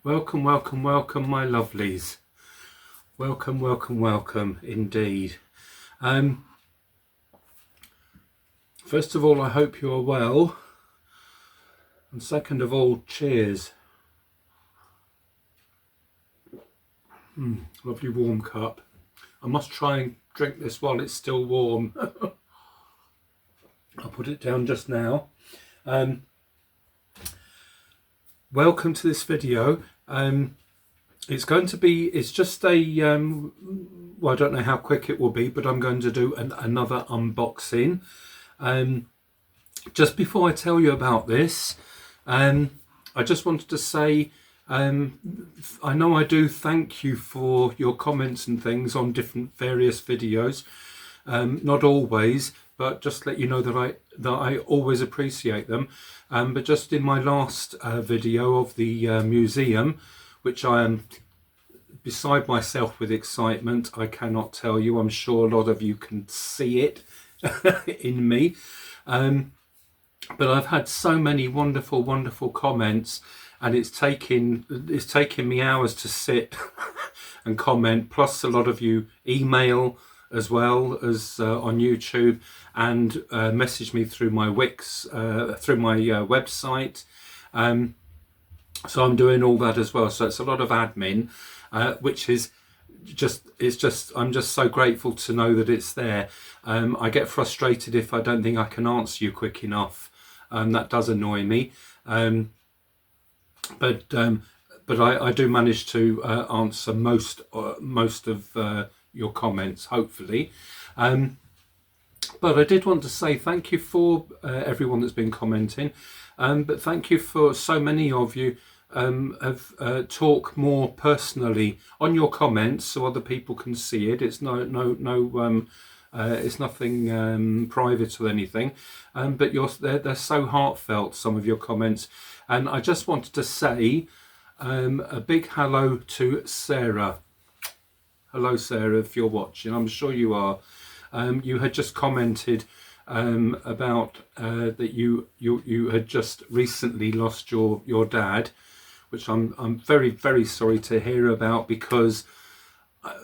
Welcome, welcome, welcome, my lovelies. Welcome, welcome, welcome, indeed. First of all, I hope you are well. And second of all, cheers. Lovely warm cup. I must try and drink this while it's still warm. I'll put it down just now. Welcome to this video. It's just a, well, I don't know how quick it will be, but I'm going to do another unboxing. Just before I tell you about this, I just wanted to say, I know I do thank you for your comments and things on various videos. Not always, but just let you know that I always appreciate them. But just in my last video of the museum, which I am beside myself with excitement, I cannot tell you. I'm sure a lot of you can see it in me. But I've had so many wonderful, wonderful comments, and it's taken me hours to sit and comment. Plus, a lot of you email as well as on YouTube, and message me through my Wix, through my website. So I'm doing all that as well. So it's a lot of admin, which is I'm just so grateful to know that it's there. I get frustrated if I don't think I can answer you quick enough. That does annoy me. But I do manage to answer most of your comments, hopefully. But I did want to say thank you for everyone that's been commenting. But thank you for so many of you have talk more personally on your comments, so other people can see it. It's it's nothing private or anything. But they're so heartfelt, some of your comments, and I just wanted to say a big hello to Sarah. Hello, Sarah, if you're watching. I'm sure you are. You had just commented about that you had just recently lost your dad, which I'm very, very sorry to hear about, because I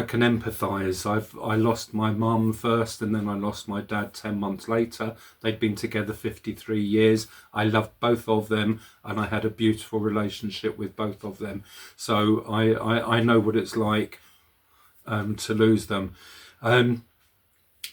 can empathise. I lost my mum first, and then I lost my dad 10 months later. They'd been together 53 years. I loved both of them, and I had a beautiful relationship with both of them. So I know what it's like to lose them. And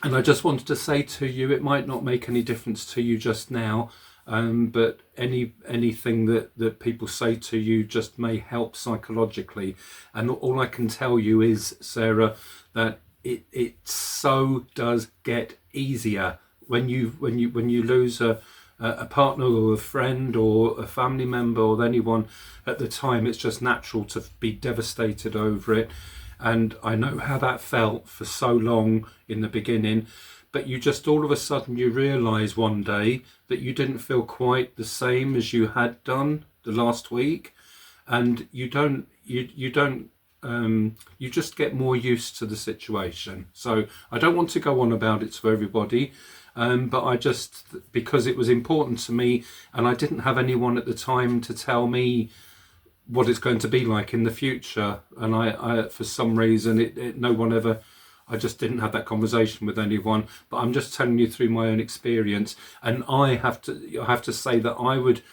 I just wanted to say to you, it might not make any difference to you just now, but anything that people say to you just may help psychologically. And all I can tell you is, Sarah, that it so does get easier when you lose a partner or a friend or a family member or anyone. At the time, it's just natural to be devastated over it. And I know how that felt for so long in the beginning, but you just all of a sudden you realise one day that you didn't feel quite the same as you had done the last week, and you just get more used to the situation. So I don't want to go on about it to everybody, but because it was important to me, and I didn't have anyone at the time to tell me what it's going to be like in the future, and I for some reason no one ever, I just didn't have that conversation with anyone. But I'm just telling you through my own experience, and I have to say that I would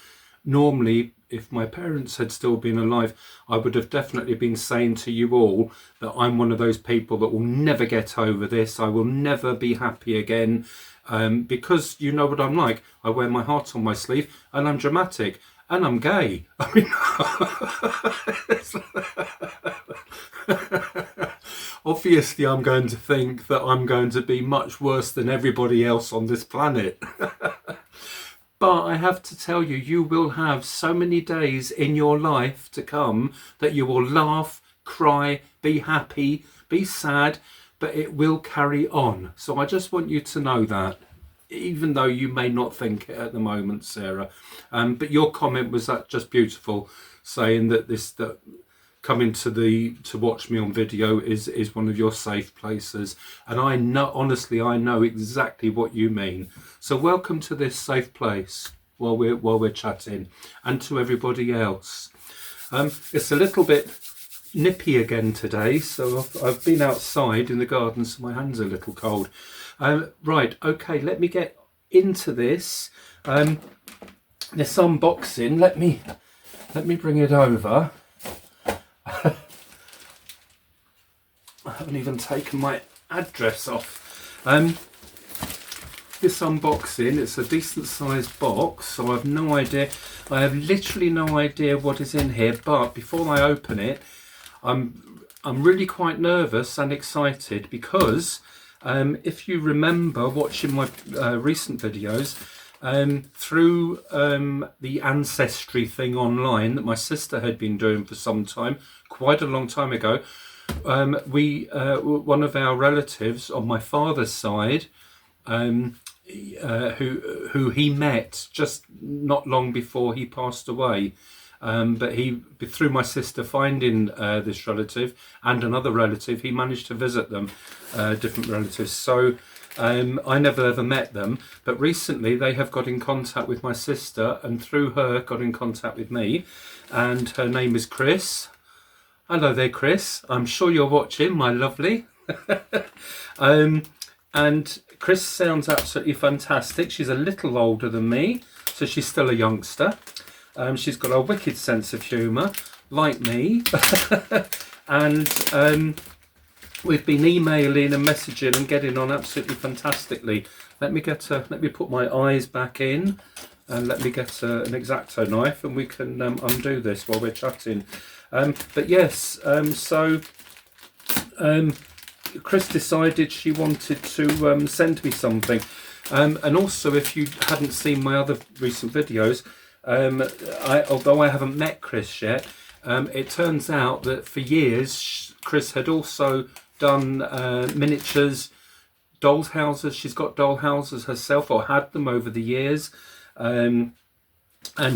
normally, if my parents had still been alive, I would have definitely been saying to you all that I'm one of those people that will never get over this. I will never be happy again, because you know what I'm like. I wear my heart on my sleeve, and I'm dramatic. And I'm gay. I mean, obviously I'm going to think that I'm going to be much worse than everybody else on this planet. But I have to tell you, you will have so many days in your life to come that you will laugh, cry, be happy, be sad, but it will carry on. So I just want you to know that, even though you may not think it at the moment, Sarah. But your comment was just beautiful, saying that coming to watch me on video is one of your safe places, and honestly I know exactly what you mean. So welcome to this safe place. while we're chatting, and to everybody else. It's a little bit nippy again today, so I've been outside in the garden, so my hands are a little cold. Right, okay, let me get into this. This unboxing. Let me bring it over. I haven't even taken my address off. This unboxing, it's a decent sized box, so I have no idea. I have literally no idea what is in here, but before I open it, I'm really quite nervous and excited because if you remember watching my recent videos, through the ancestry thing online that my sister had been doing for some time, quite a long time ago, one of our relatives on my father's side, who he met just not long before he passed away, but through my sister finding this relative and another relative, he managed to visit them, different relatives. So I never ever met them, but recently they have got in contact with my sister, and through her got in contact with me, and her name is Chris. Hello there, Chris. I'm sure you're watching, my lovely. And Chris sounds absolutely fantastic. She's a little older than me, so she's still a youngster. She's got a wicked sense of humour, like me. And we've been emailing and messaging and getting on absolutely fantastically. Let me put my eyes back in, and let me get an X-Acto knife, and we can undo this while we're chatting. But yes, Chris decided she wanted to send me something, and also, if you hadn't seen my other recent videos, although I haven't met Chris yet, it turns out that for years Chris had also done miniatures, dolls houses. She's got doll houses herself, or had them over the years, and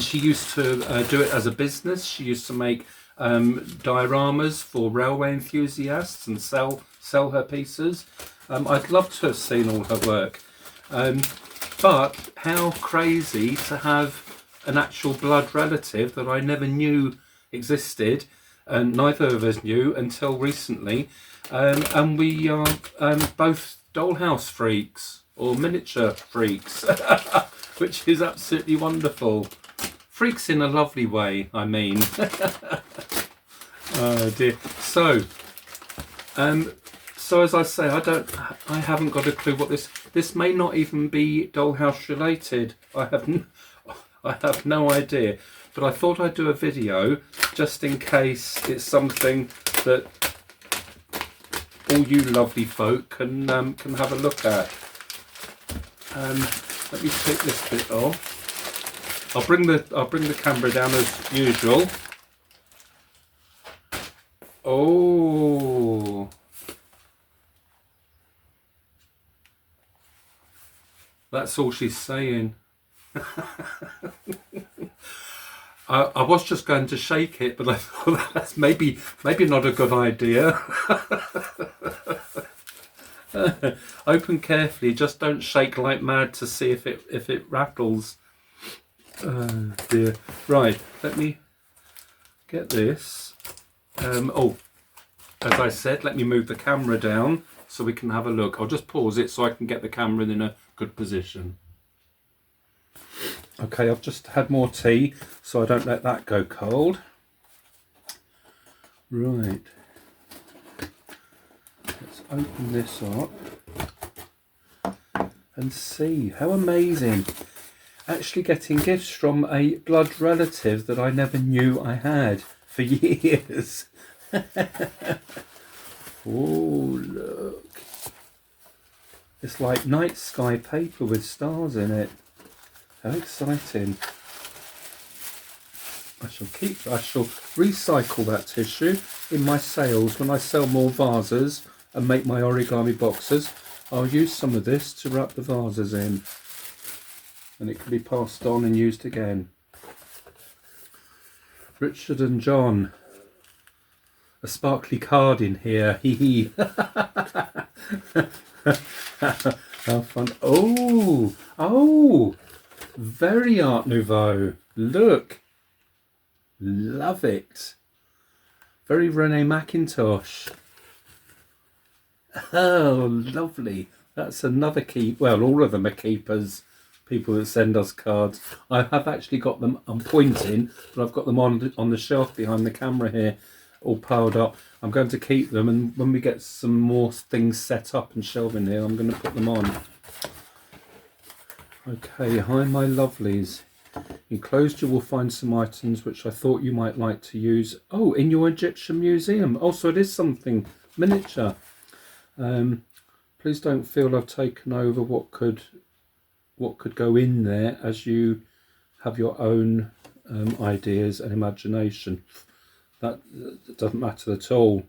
she used to do it as a business. She used to make dioramas for railway enthusiasts and sell her pieces. I'd love to have seen all her work, but how crazy to have an actual blood relative that I never knew existed, and neither of us knew until recently, and we are both dollhouse freaks, or miniature freaks, which is absolutely wonderful. Freaks in a lovely way, I mean. Oh dear. So as I say, I haven't got a clue what this may not even be dollhouse related. I have no idea. But I thought I'd do a video just in case it's something that all you lovely folk can have a look at. Let me take this bit off. I'll bring the camera down as usual. Oh, that's all she's saying. I was just going to shake it, but I thought that's maybe not a good idea. Open carefully, just don't shake like mad to see if it rattles. Oh dear. Right, let me get this. As I said, let me move the camera down so we can have a look. I'll just pause it so I can get the camera in a good position. Okay, I've just had more tea, so I don't let that go cold. Right. Let's open this up and see. How amazing. Actually getting gifts from a blood relative that I never knew I had for years. Oh, look. It's like night sky paper with stars in it. How exciting. I shall recycle that tissue in my sales. When I sell more vases and make my origami boxes, I'll use some of this to wrap the vases in. And it can be passed on and used again. Richard and John. A sparkly card in here. Hee hee. How fun. Oh. Very Art Nouveau. Look. Love it. Very Renee McIntosh. Oh, lovely. That's another key. Well, all of them are keepers. People that send us cards. I have actually got them. I'm pointing, but I've got them on the shelf behind the camera here, all piled up. I'm going to keep them, and when we get some more things set up and shelving here, I'm going to put them on. Okay, hi my lovelies. Enclosed you will find some items which I thought you might like to use. Oh, in your Egyptian museum. Oh, so it is something miniature. Please don't feel I've taken over what could go in there, as you have your own ideas and imagination. That doesn't matter at all.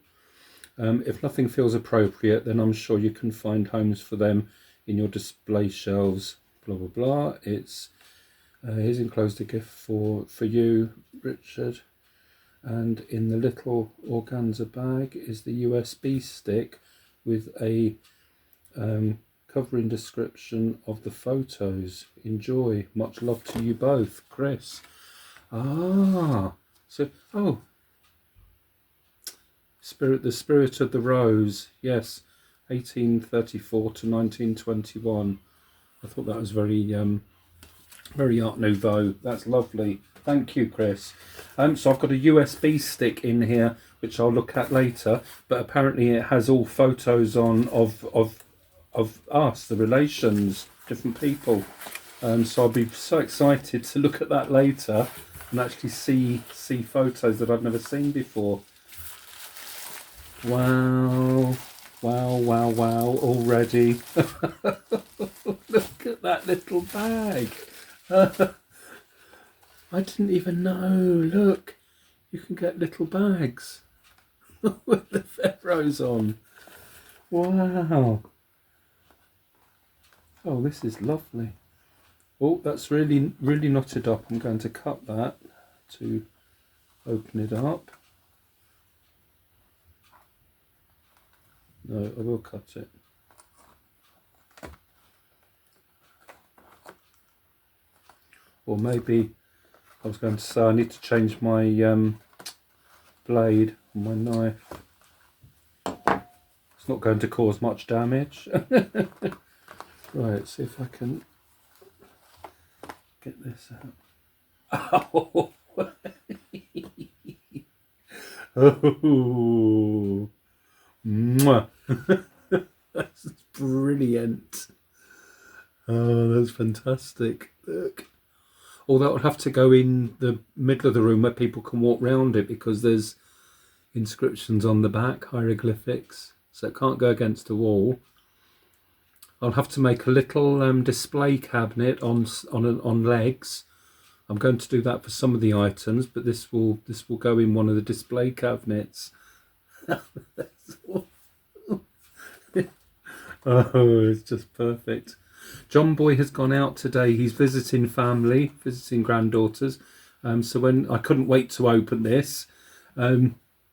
If nothing feels appropriate, then I'm sure you can find homes for them in your display shelves. Blah blah blah. It's here's enclosed a gift for you, Richard. And in the little organza bag is the USB stick with a covering description of the photos. Enjoy. Much love to you both, Chris. Ah, so the spirit of the rose. Yes, 1834 to 1921. I thought that was very Art Nouveau. That's lovely. Thank you, Chris. So I've got a USB stick in here, which I'll look at later. But apparently, it has all photos on of us, the relations, different people. So I'll be so excited to look at that later and actually see photos that I've never seen before. Wow. Wow, wow, wow, already. Look at that little bag. I didn't even know. Look, you can get little bags with the Pharaohs on. Wow. Oh, this is lovely. Oh, that's really, really knotted up. I'm going to cut that to open it up. No, I will cut it. Or maybe I was going to say I need to change my blade on my knife. It's not going to cause much damage. Right, see if I can get this out. Oh, oh. Mwah. That's brilliant. Oh, that's fantastic. Look. Or that would have to go in the middle of the room where people can walk round it, because there's inscriptions on the back, hieroglyphics, so it can't go against the wall. I'll have to make a little display cabinet on legs. I'm going to do that for some of the items, but this will go in one of the display cabinets. Oh, it's just perfect. John Boy has gone out today. He's visiting family, visiting granddaughters. So when I couldn't wait to open this, I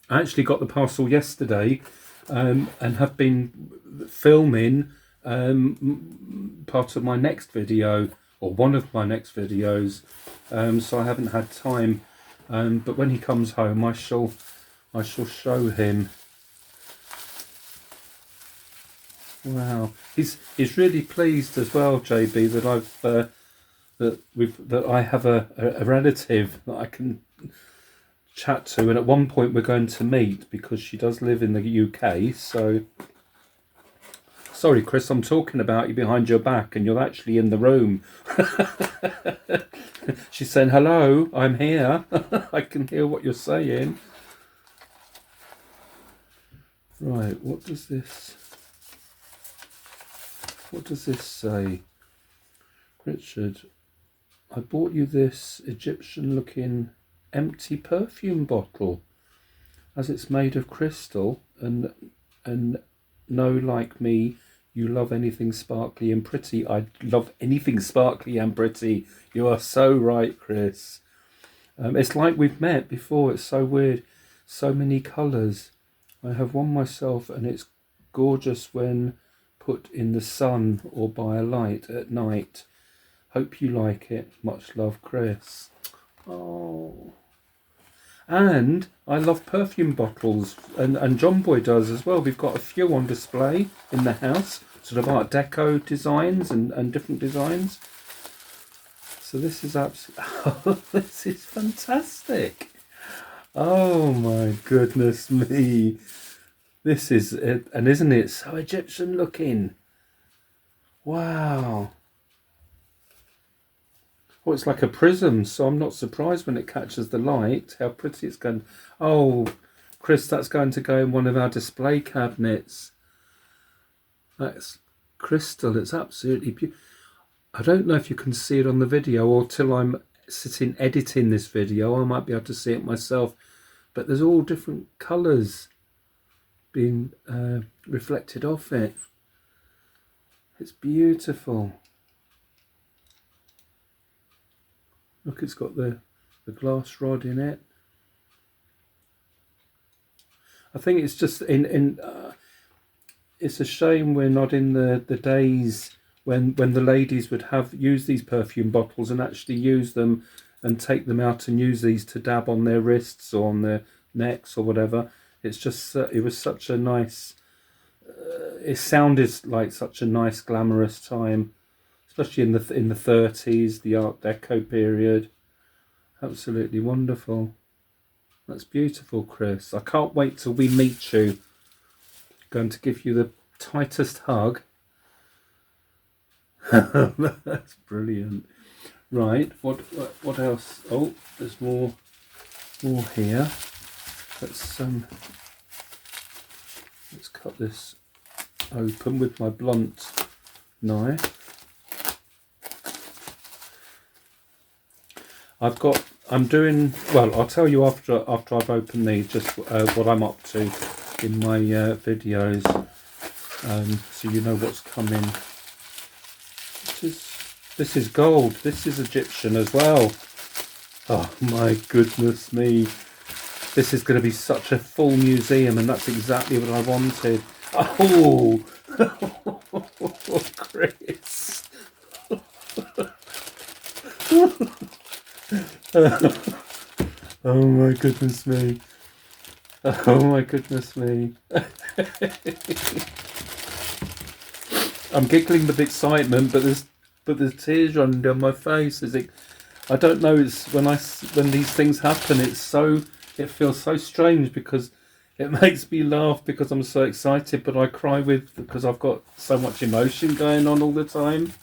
actually got the parcel yesterday, and have been filming part of my next video, or one of my next videos. So I haven't had time. But when he comes home, I shall show him. Wow, he's really pleased as well, JB, that I have a relative that I can chat to, and at one point we're going to meet, because she does live in the UK. So sorry, Chris, I'm talking about you behind your back, and you're actually in the room. She's saying hello. I'm here. I can hear what you're saying. Right, what does this say? Richard, I bought you this Egyptian looking empty perfume bottle, as it's made of crystal, and know, like me, you love anything sparkly and pretty. I love anything sparkly and pretty. You are so right, Chris. It's like we've met before. It's so weird. So many colours. I have one myself, and it's gorgeous when put in the sun or by a light at night. Hope you like it. Much love, Chris. Oh. And I love perfume bottles, and John Boy does as well. We've got a few on display in the house, sort of Art Deco designs and different designs. So this is absolutely, this is fantastic. Oh my goodness me. This is it, and isn't it so Egyptian looking? Wow. Well, it's like a prism, so I'm not surprised when it catches the light, how pretty it's going. Oh, Chris, that's going to go in one of our display cabinets. That's crystal. It's absolutely beautiful. I don't know if you can see it on the video, or till I'm sitting editing this video, I might be able to see it myself. But there's all different colours being reflected off it. It's beautiful. Look, it's got the glass rod in it. I think it's just it's a shame we're not in the days when the ladies would use these perfume bottles and actually use them and take them out and use these to dab on their wrists or on their necks or whatever. It's just it was such a nice. It sounded like such a nice, glamorous time. Especially in the 30s, the Art Deco period. Absolutely wonderful. That's beautiful, Chris. I can't wait till we meet you. I'm going to give you the tightest hug. That's brilliant. Right, what else? Oh, there's more here. Let's cut this open with my blunt knife. I'm doing, well, I'll tell you after I've opened these, just what I'm up to in my videos, so you know what's coming. This is gold. This is Egyptian as well. Oh my goodness me. This is going to be such a full museum, and that's exactly what I wanted. Oh, Chris. Oh my goodness me. Oh my goodness me. I'm giggling with excitement, but there's tears running down my face. I don't know, it's when these things happen, it feels so strange because it makes me laugh because I'm so excited, but I cry because I've got so much emotion going on all the time.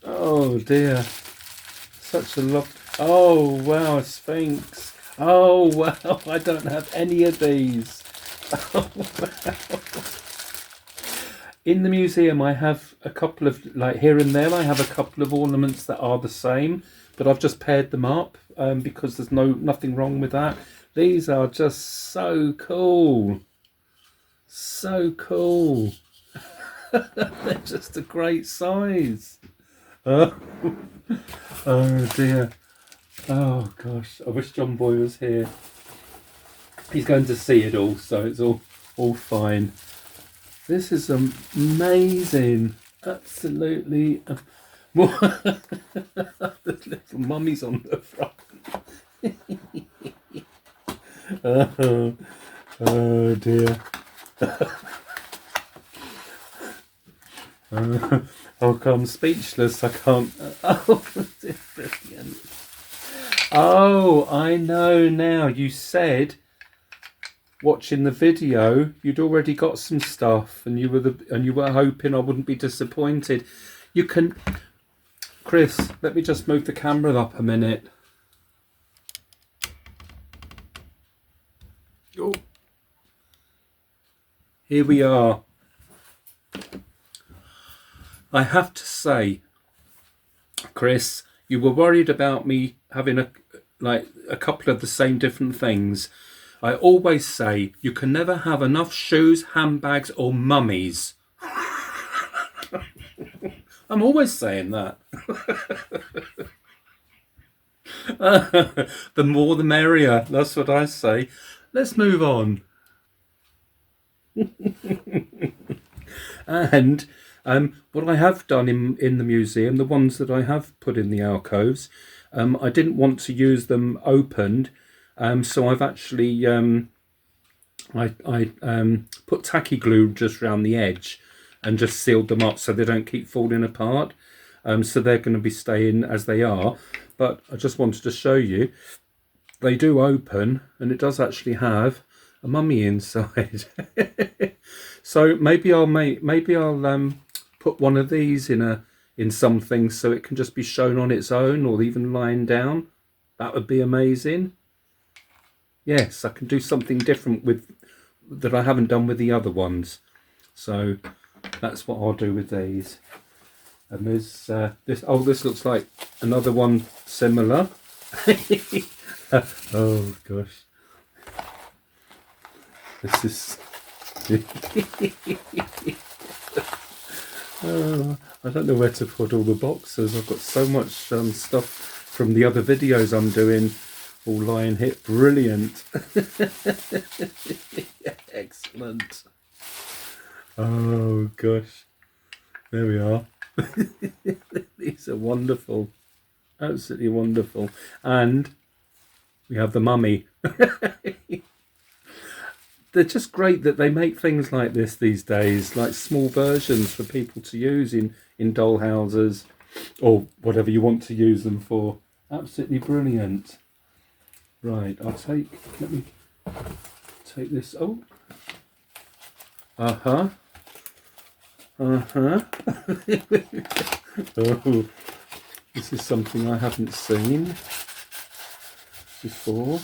Oh dear. Such a love. Oh wow, a Sphinx. Oh wow, I don't have any of these. Oh, wow. In the museum I have a couple of, like here and there, I have a couple of ornaments that are the same, but I've just paired them up because there's nothing wrong with that. These are just so cool. So cool. They're just a great size. Oh dear. Oh gosh, I wish John Boy was here. He's going to see it all, so it's all fine. This is amazing. Absolutely. The little mummies on the front. Oh dear. I'm speechless. I can't. Oh, brilliant. Oh, I know now. You said watching the video you'd already got some stuff, and you were hoping I wouldn't be disappointed. You can, Chris. Let me just move the camera up a minute. Oh, here we are. I have to say, Chris, you were worried about me having a couple of the same different things. I always say you can never have enough shoes, handbags or mummies. I'm always saying that. The more the merrier. That's what I say. Let's move on. And What I have done in the museum, the ones that I have put in the alcoves, I didn't want to use them opened, so I've actually put tacky glue just around the edge and just sealed them up so they don't keep falling apart. So they're going to be staying as they are. But I just wanted to show you, they do open, and it does actually have a mummy inside. So maybe I'll put one of these in something so it can just be shown on its own, or even lying down. That would be amazing. Yes, I can do something different with that I haven't done with the other ones. So that's what I'll do with these. And there's this. Oh, this looks like another one similar. Oh gosh, this is. I don't know where to put all the boxes. I've got so much stuff from the other videos I'm doing, all lying here. Brilliant. Excellent. Oh gosh, there we are. These are wonderful, absolutely wonderful. And we have the mummy. They're just great that they make things like this these days, like small versions for people to use in doll houses or whatever you want to use them for. Absolutely brilliant. Right, let me take this. Oh, uh-huh. Oh, this is something I haven't seen before.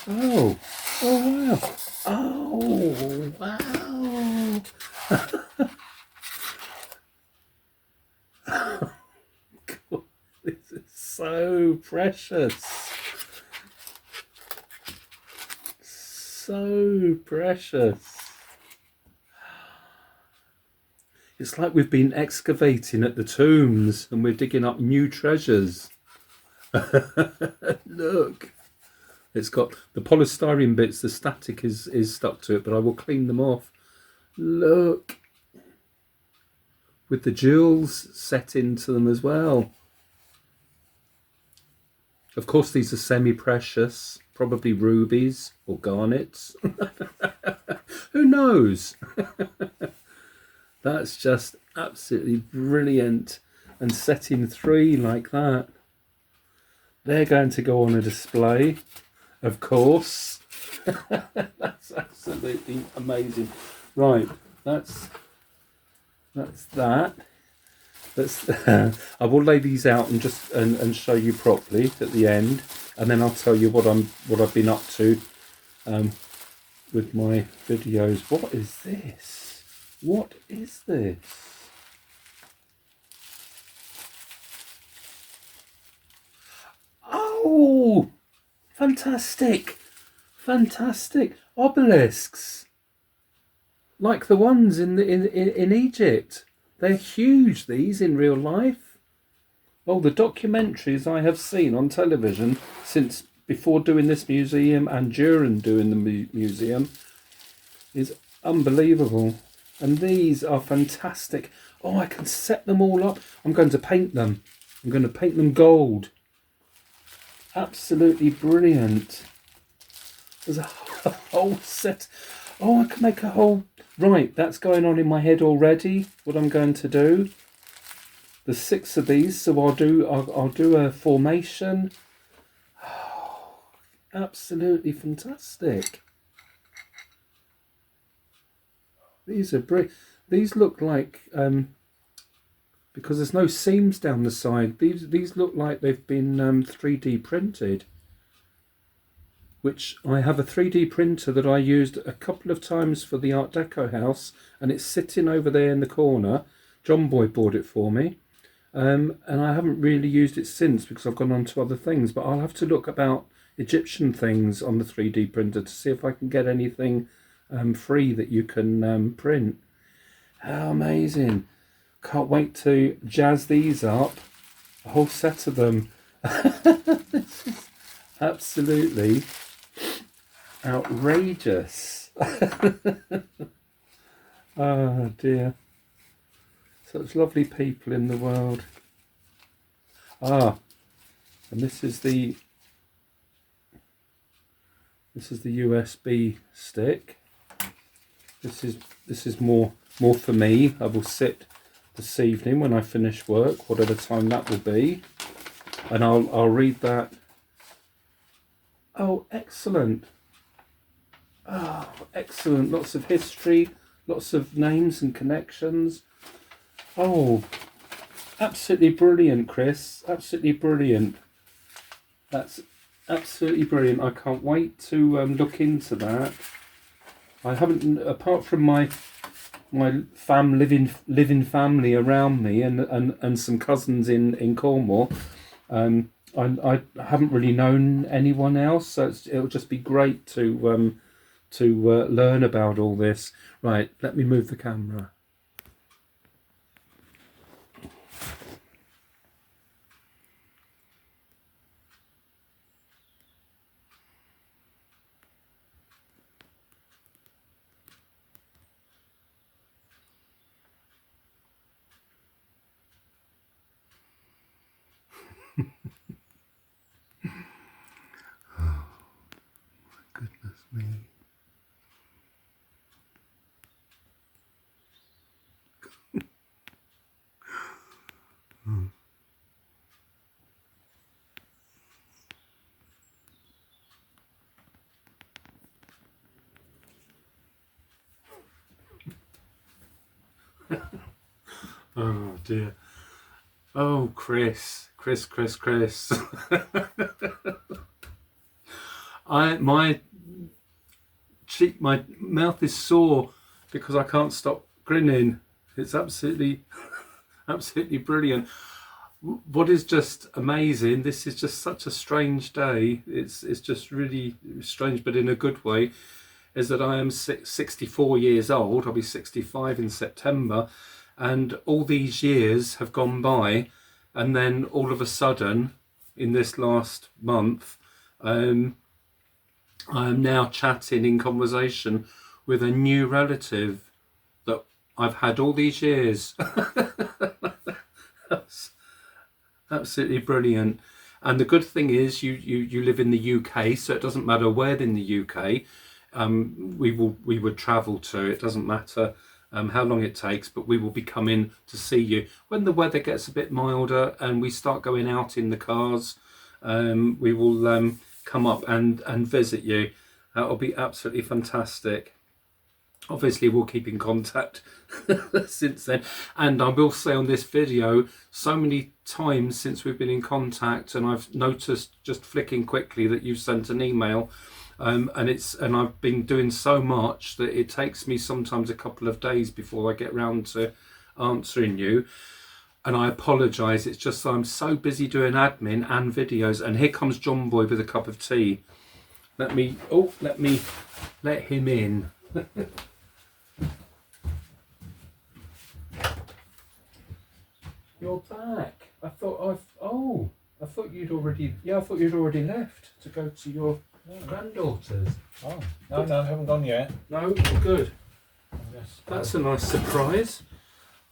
Oh wow. Oh wow. God, this is so precious. So precious. It's like we've been excavating at the tombs and we're digging up new treasures. Look. It's got the polystyrene bits, the static is stuck to it, but I will clean them off. Look. With the jewels set into them as well. Of course, these are semi-precious, probably rubies or garnets. Who knows? That's just absolutely brilliant. And set in 3 like that. They're going to go on a display, of course. That's absolutely amazing. Right, that's that. I will lay these out and just and show you properly at the end, and then I'll tell you what I've been up to with my videos. What is this? What is this? Oh, fantastic! Fantastic obelisks, like the ones in Egypt. They're huge. These in real life. Oh, the documentaries I have seen on television since before doing this museum and during doing the museum is unbelievable. And these are fantastic. Oh, I can set them all up. I'm going to paint them. I'm going to paint them gold. Absolutely brilliant. There's a whole set. Oh, I can make a whole... Right, that's going on in my head already, what I'm going to do. There's 6 of these, so I'll do a formation. Oh, absolutely fantastic. These are brilliant. These look like, because there's no seams down the side, these look like they've been 3D printed. Which I have a 3D printer that I used a couple of times for the Art Deco house, and it's sitting over there in the corner. John Boy bought it for me, and I haven't really used it since because I've gone on to other things, but I'll have to look about Egyptian things on the 3D printer to see if I can get anything free that you can print. How amazing. Can't wait to jazz these up, a whole set of them. This is absolutely outrageous. Oh dear. Such lovely people in the world. Ah, and this is the USB stick. This is more for me. I will sit this evening when I finish work, whatever time that will be, and I'll read that. Oh, excellent. Oh, excellent. Lots of history, lots of names and connections. Oh, absolutely brilliant, Chris. Absolutely brilliant. That's absolutely brilliant. I can't wait to look into that. I haven't, apart from my living family around me and some cousins in Cornwall. I haven't really known anyone else, so it'll just be great to learn about all this. Right, let me move the camera. Oh, my goodness me. Oh dear. Oh, Chris. My mouth is sore because I can't stop grinning. It's absolutely brilliant. What is just amazing, this is just such a strange day. It's just really strange, but in a good way, is that I am 64 years old. I'll be 65 in September, and all these years have gone by, and then all of a sudden, in this last month, I am now chatting in conversation with a new relative that I've had all these years. That's absolutely brilliant. And the good thing is you live in the UK, so it doesn't matter where in the UK we would travel to. It doesn't matter how long it takes, but we will be coming to see you when the weather gets a bit milder and we start going out in the cars. We will come up and visit you. That'll be absolutely fantastic. Obviously we'll keep in contact since then, and I will say on this video, so many times since we've been in contact, and I've noticed just flicking quickly that you've sent an email, and I've been doing so much that it takes me sometimes a couple of days before I get round to answering you, and I apologise. It's just I'm so busy doing admin and videos. And here comes John Boy with a cup of tea. Let me let him in. You're back. I thought you'd already. Yeah, I thought you'd already left to go to your granddaughters. Oh no, I haven't gone yet. No, good. Yes. That's a nice surprise.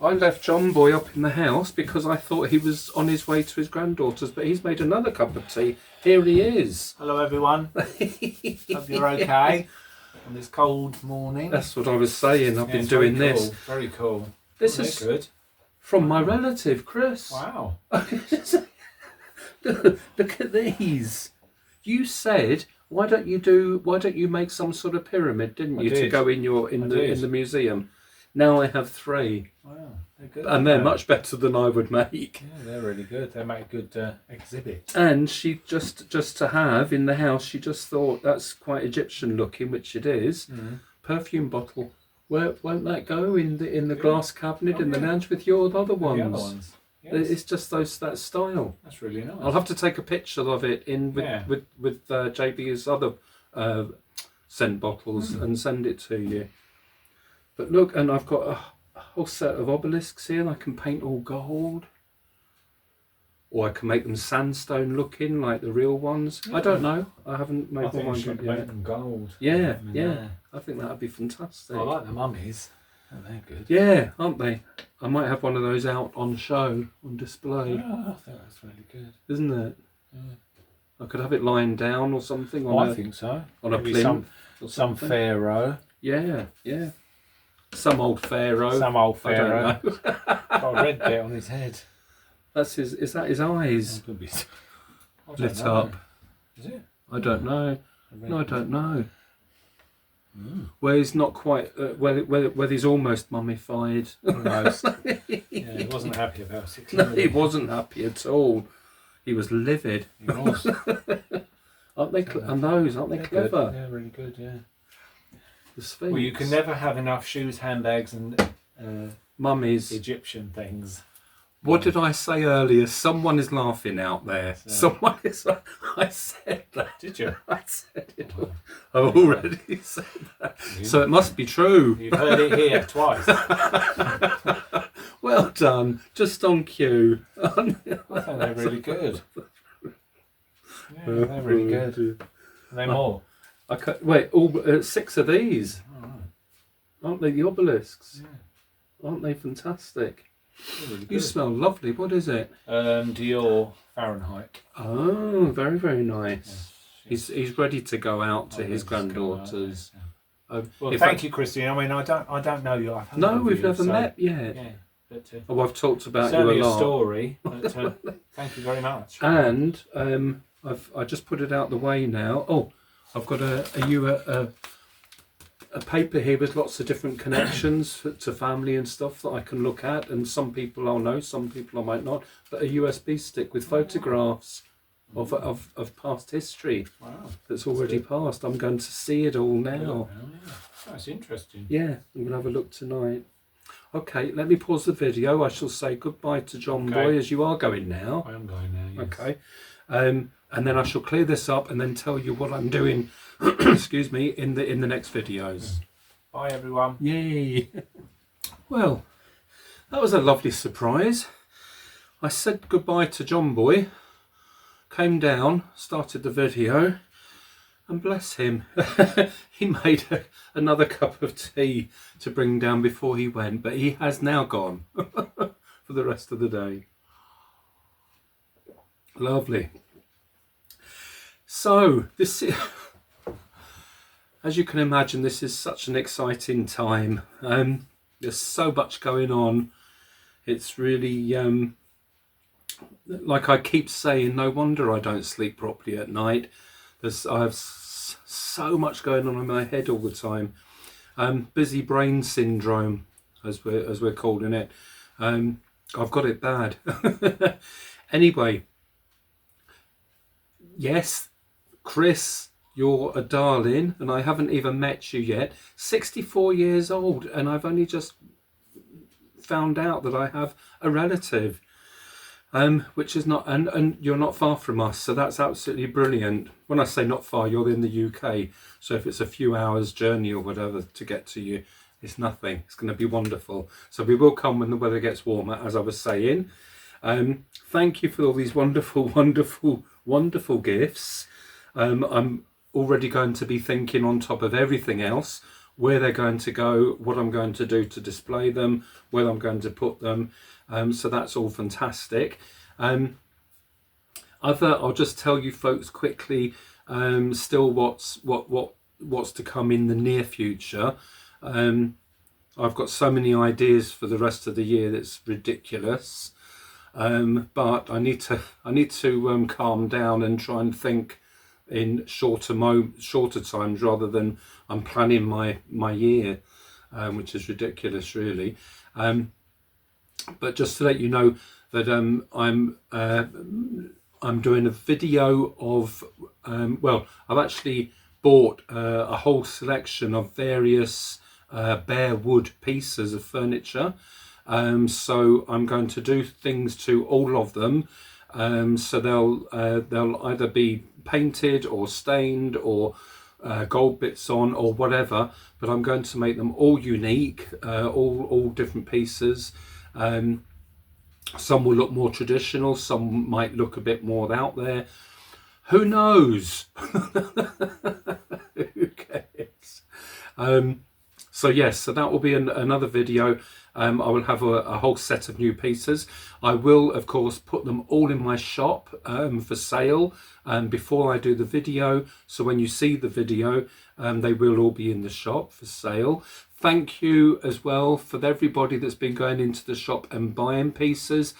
I left John Boy up in the house because I thought he was on his way to his granddaughters, but he's made another cup of tea. Here he is. Hello everyone. Hope you're okay on this cold morning. That's what I was saying. I've been doing very this. Cool. Very cool. This is good. From my relative, Chris. Wow. Look at these. You said, why don't you make some sort of pyramid, didn't you, to go in the museum? Now I have 3. Wow, they're good. And they're much better than I would make. Yeah, they're really good. They make a good exhibit. And she just to have in the house, she just thought that's quite Egyptian looking, which it is. Perfume bottle. Won't that go in the glass cabinet in the lounge with your other ones? The other ones. Yes. It's just that style. That's really nice. I'll have to take a picture of it with JB's other scent bottles and send it to you. But look, and I've got a whole set of obelisks here, and I can paint all gold. Or I can make them sandstone looking like the real ones. Yeah. I don't know. I haven't made my mind up yet. Make them gold. Yeah. I think that would be fantastic. I like the mummies. Oh, they're good. Yeah, aren't they? I might have one of those out on show, on display. Oh, I think that's really good. Isn't it? Yeah. I could have it lying down or something Oh, on I think so. on Maybe a plinth. or some something. pharaoh. Yeah, yeah. Some old pharaoh. Some old I pharaoh. don't know. Got a red bit on his head. That's his. Is that his eyes Could be. I don't lit know. up? Is it? I don't know. A red No, I bit. don't know. Mm. Where he's not quite. Where he's almost mummified. Almost. Yeah, he wasn't happy about it. No, he wasn't happy at all. He was livid. He was. Aren't they? And those aren't they They're clever? good. Yeah, really good. Yeah. The Sphinx. Well, you can never have enough shoes, handbags, and Mummies. Egyptian things. What did I say earlier? Someone is laughing out there. So- Someone is. I said that. Did you? I said it. I've already said that. You- So it must be true. You've heard it here twice. Well done. Just on cue. I think they're really good. Yeah, they're really good. Are they more? Wait, all 6 of these. Oh, right. Aren't they the obelisks? Yeah, Aren't they fantastic? they're really You good. smell lovely. What is it? Dior Fahrenheit. Oh, very, very nice. Yes. He's ready to go out to Oh, his let's go out granddaughters. there, yeah. Well, If thank you, Christine. I mean, I don't know you. I've heard No, of we've you, never so, met yet. Yeah, but Oh, I've talked about certainly you a a lot. story. But, thank you very much. And I just put it out the way now. Oh, I've got a paper here with lots of different connections to family and stuff that I can look at, and some people I'll know, some people I might not. But a USB stick with photographs of past history Wow, that's already passed. I'm going to see it all now. Oh, yeah. That's interesting. Yeah, I'm going to have a look tonight. Okay, let me pause the video. I shall say goodbye to John Okay. Boy as you are going now. I am going now. Yes. Okay. And then I shall clear this up and then tell you what I'm doing excuse me, in the next videos. Bye, everyone. Yay. Well, that was a lovely surprise. I said goodbye to John Boy, came down, started the video, and bless him, he made another cup of tea to bring down before he went, but he has now gone for the rest of the day. Lovely. So, as you can imagine, this is such an exciting time. There's so much going on. It's really, like I keep saying, no wonder I don't sleep properly at night. I have so much going on in my head all the time. Busy brain syndrome, as we're calling it. I've got it bad. Anyway, yes, Chris, you're a darling, and I haven't even met you yet. 64 years old, and I've only just found out that I have a relative, which is not, and you're not far from us, so that's absolutely brilliant. When I say not far, you're in the UK, so if it's a few hours journey or whatever to get to you, it's nothing. It's going to be wonderful. So we will come when the weather gets warmer, as I was saying. Thank you for all these wonderful, wonderful, wonderful gifts. I'm already going to be thinking on top of everything else, where they're going to go, what I'm going to do to display them, where I'm going to put them. So that's all fantastic. I'll just tell you folks quickly, still what's to come in the near future. I've got so many ideas for the rest of the year that's ridiculous. But I need to calm down and try and think in shorter times rather than I'm planning my year, which is ridiculous, really. But just to let you know that I'm doing a video of I've actually bought a whole selection of various bare wood pieces of furniture. So I'm going to do things to all of them, so they'll either be painted or stained or gold bits on or whatever, but I'm going to make them all unique, all different pieces. Some will look more traditional, some might look a bit more out there. Who knows? Who cares? So yes, so that will be another video. I will have a whole set of new pieces. I will, of course, put them all in my shop for sale before I do the video. So when you see the video, they will all be in the shop for sale. Thank you as well for everybody that's been going into the shop and buying pieces.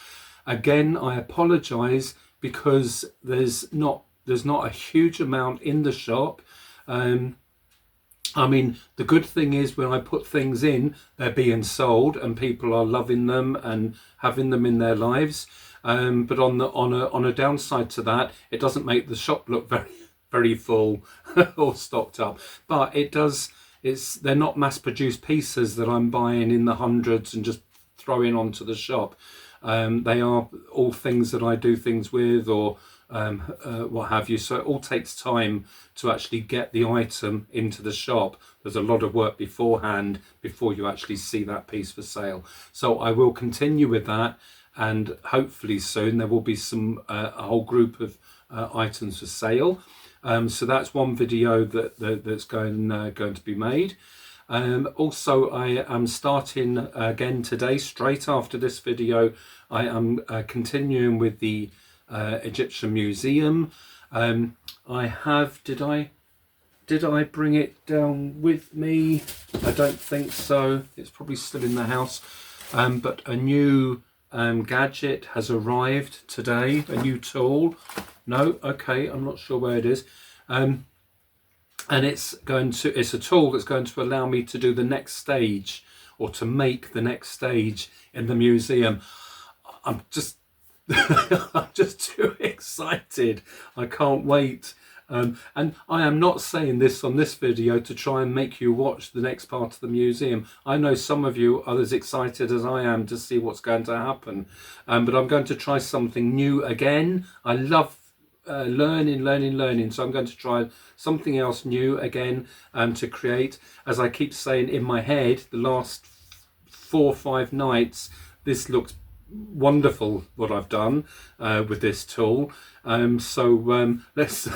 Again, I apologise because there's not a huge amount in the shop. I mean, the good thing is when I put things in, they're being sold and people are loving them and having them in their lives. But on a downside to that, it doesn't make the shop look very full or stocked up. But it does. They're not mass-produced pieces that I'm buying in the hundreds and just throwing onto the shop. They are all things that I do things with or what have you. So it all takes time to actually get the item into the shop. There's a lot of work beforehand before you actually see that piece for sale. So I will continue with that, and hopefully soon there will be some a whole group of items for sale. So that's one video that's going to be made. Also, I am starting again today, straight after this video. I am continuing with the Egyptian Museum. I have, did I bring it down with me? I don't think so. It's probably still in the house. But a new gadget has arrived today, a new tool. No, okay, I'm not sure where it is. And it's a tool that's going to allow me to do the next stage, or to make the next stage in the museum. I'm just too excited. I can't wait. And I am not saying this on this video to try and make you watch the next part of the museum. I know some of you are as excited as I am to see what's going to happen. But I'm going to try something new again. I love learning. So I'm going to try something else new again to create. As I keep saying in my head, the last 4 or 5 nights, this looks wonderful what I've done with this tool. Let's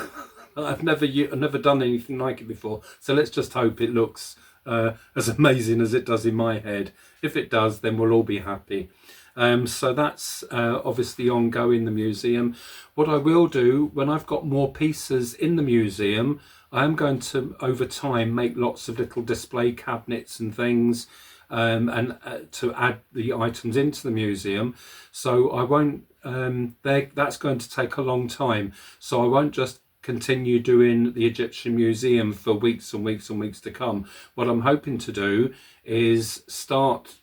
I've never done anything like it before, so let's just hope it looks as amazing as it does in my head. If it does, then we'll all be happy. So that's obviously ongoing, the museum. What I will do when I've got more pieces in the museum, I am going to over time make lots of little display cabinets and things, and to add the items into the museum. So I won't that's going to take a long time, so I won't just continue doing the Egyptian Museum for weeks and weeks and weeks to come. What I'm hoping to do is start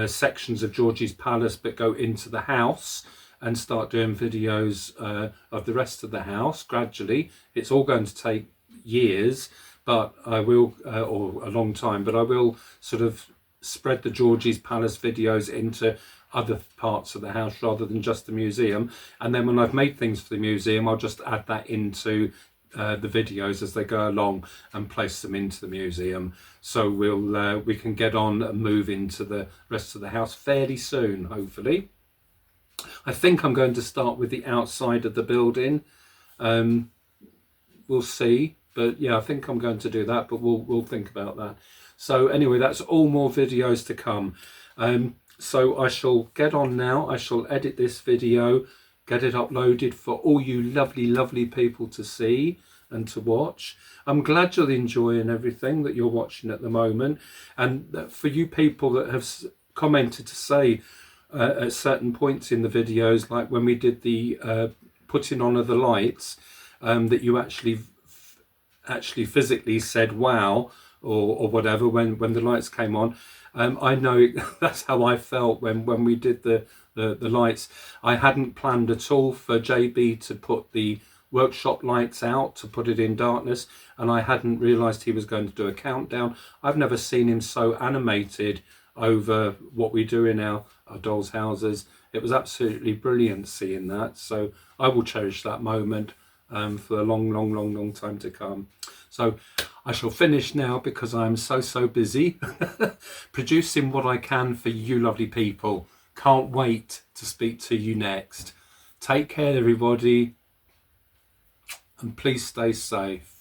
sections of Georgie's Palace but go into the house and start doing videos of the rest of the house gradually. It's all going to take years, but I will, or a long time, but I will sort of spread the Georgie's Palace videos into other parts of the house rather than just the museum. And then when I've made things for the museum, I'll just add that into the videos as they go along and place them into the museum. So we can get on and move into the rest of the house fairly soon, hopefully. I think I'm going to start with the outside of the building. We'll see. But yeah, I think I'm going to do that, but we'll think about that. So anyway, that's all more videos to come. So I shall get on now. I shall edit this video, get it uploaded for all you lovely people to see and to watch. I'm glad you're enjoying everything that you're watching at the moment. And for you people that have commented to say at certain points in the videos, like when we did the putting on of the lights, that you actually physically said wow or whatever when the lights came on. I know that's how I felt when we did the lights. I hadn't planned at all for JB to put the workshop lights out, to put it in darkness, and I hadn't realised he was going to do a countdown. I've never seen him so animated over what we do in our dolls' houses. It was absolutely brilliant seeing that, so I will cherish that moment for a long time to come. So I shall finish now because I'm so busy producing what I can for you lovely people. Can't wait to speak to you next. Take care everybody, and please stay safe.